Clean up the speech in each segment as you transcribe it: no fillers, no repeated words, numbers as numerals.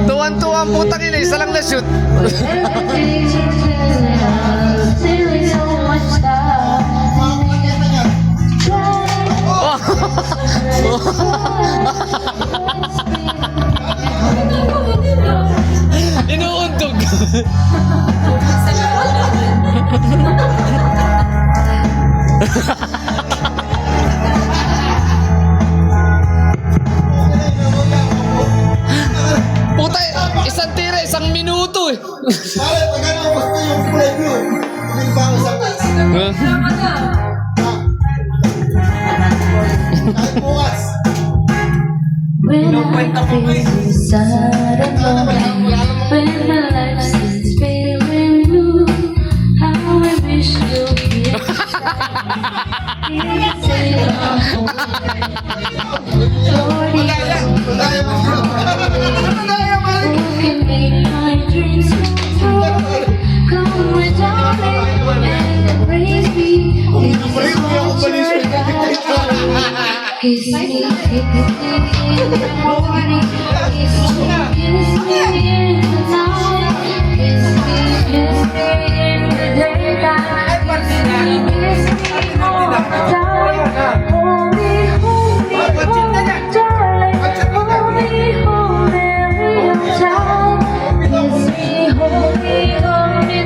Tuwan-tuwa ang putang ina, isa lang na-shoot. Inuuntog. Puta, isang tira, isang minuto eh. Pare, pag ano gusto yung kulay blue, yung bang isang kahit bukas. When I feel sad and lonely, when my life seems feeling blue, how I wish you here. Say who can make my dreams come true? Come with darling and embrace me. Kiss me in the morning, kiss me in the night, kiss me in the daytime, kiss me all the time. Hold me, darling, hold me real tight. Hold me,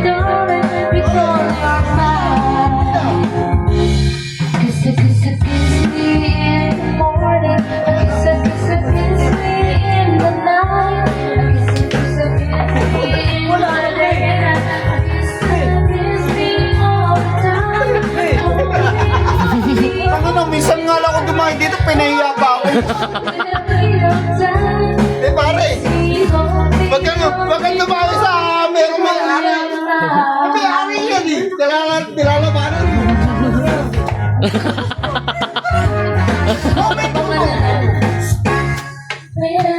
darling, because you're mine. Kiss me in the morning, kiss me in the night, kiss me in the daytime, kiss me all the time. Ano na, minsan nga lang ako dumahin dito, pinahiya pa ako. Eh pare, wag kang dumahin sa merong may-ari. May-ari yan eh, nilalabanan. Oh my God!